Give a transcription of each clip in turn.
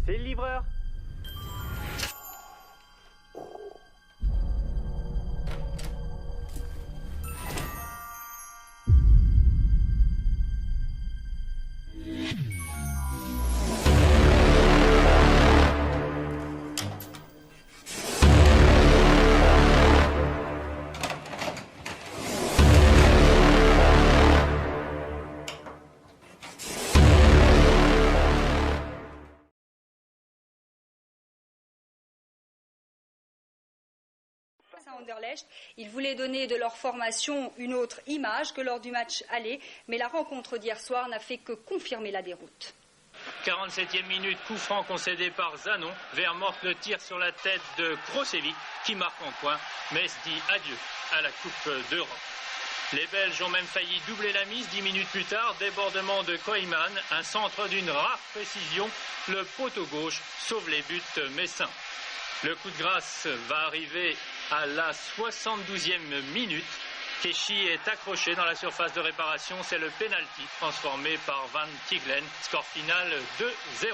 C'est le livreur. À Anderlecht, ils voulaient donner de leur formation une autre image que lors du match aller, mais la rencontre d'hier soir n'a fait que confirmer la déroute. 47e minute, coup franc concédé par Zanon. Vermort le tire sur la tête de Krosevic qui marque en coin. Metz dit adieu à la Coupe d'Europe. Les Belges ont même failli doubler la mise 10 minutes plus tard. Débordement de Koeman, un centre d'une rare précision. Le poteau gauche sauve les buts messins. Le coup de grâce va arriver à la 72e minute. Keshi est accroché dans la surface de réparation. C'est le pénalty transformé par Van Tiglen. Score final 2-0.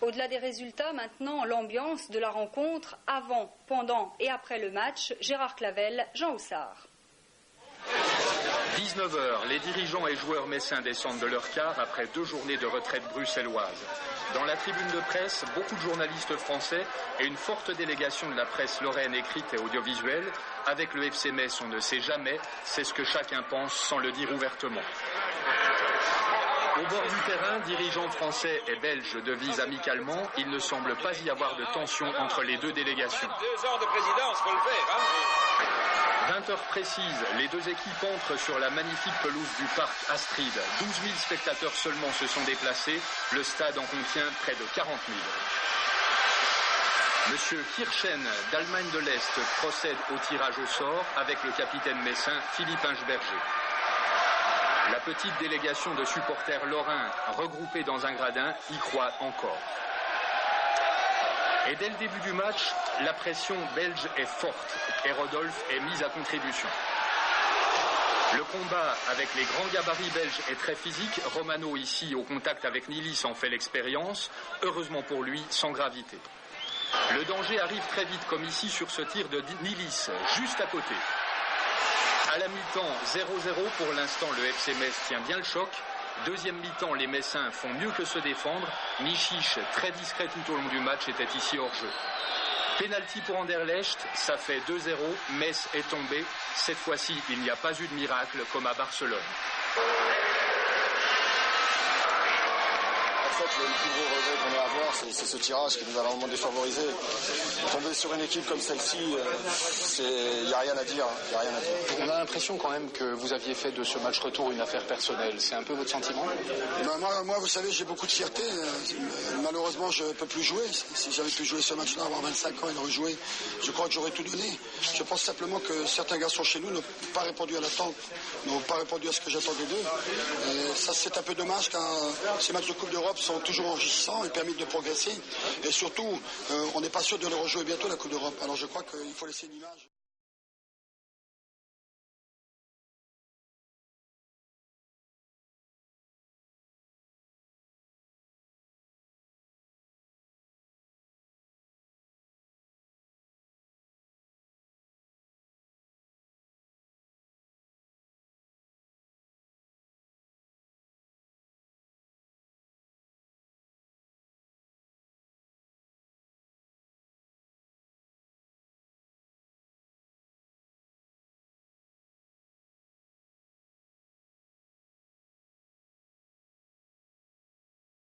Au-delà des résultats, maintenant, l'ambiance de la rencontre avant, pendant et après le match. Gérard Clavel, Jean Houssard. 19h, les dirigeants et joueurs messins descendent de leur car après 2 journées de retraite bruxelloise. Dans la tribune de presse, beaucoup de journalistes français et une forte délégation de la presse lorraine écrite et audiovisuelle. Avec le FC Metz, on ne sait jamais, c'est ce que chacun pense sans le dire ouvertement. Au bord du terrain, dirigeants français et belges devisent amicalement. Il ne semble pas y avoir de tension entre les deux délégations. 2 ans de présidence, faut le faire, hein. 20 heures précises, les deux équipes entrent sur la magnifique pelouse du parc Astrid. 12 000 spectateurs seulement se sont déplacés. Le stade en contient près de 40 000. Monsieur Kirchen d'Allemagne de l'Est procède au tirage au sort avec le capitaine messin Philippe Inchberger. La petite délégation de supporters lorrains regroupés dans un gradin y croit encore. Et dès le début du match, la pression belge est forte et Rodolphe est mis à contribution. Le combat avec les grands gabarits belges est très physique. Romano, ici, au contact avec Nilis, en fait l'expérience. Heureusement pour lui, sans gravité. Le danger arrive très vite, comme ici sur ce tir de Nilis, juste à côté. À la mi-temps, 0-0. Pour l'instant, le FC Metz tient bien le choc. Deuxième mi-temps, les Messins font mieux que se défendre. Michiche, très discret tout au long du match, était ici hors jeu. Pénalty pour Anderlecht, ça fait 2-0. Metz est tombé. Cette fois-ci, il n'y a pas eu de miracle comme à Barcelone. En fait, le plus gros regret qu'on a à avoir, c'est ce tirage qui nous a vraiment défavorisé. Tomber sur une équipe comme celle-ci, il n'y a rien à dire. On a l'impression quand même que vous aviez fait de ce match retour une affaire personnelle. C'est un peu votre sentiment ? Moi, vous savez, j'ai beaucoup de fierté. Malheureusement, je ne peux plus jouer. Si j'avais pu jouer ce match-là, avoir 25 ans et le rejouer, je crois que j'aurais tout donné. Je pense simplement que certains garçons chez nous n'ont pas répondu à l'attente, n'ont pas répondu à ce que j'attendais d'eux. Et ça, c'est un peu dommage car ces matchs de Coupe d'Europe sont toujours enrichissants et permettent de progresser. Et surtout, on n'est pas sûr de le rejouer bientôt, la Coupe d'Europe. Alors je crois qu'il faut laisser une image.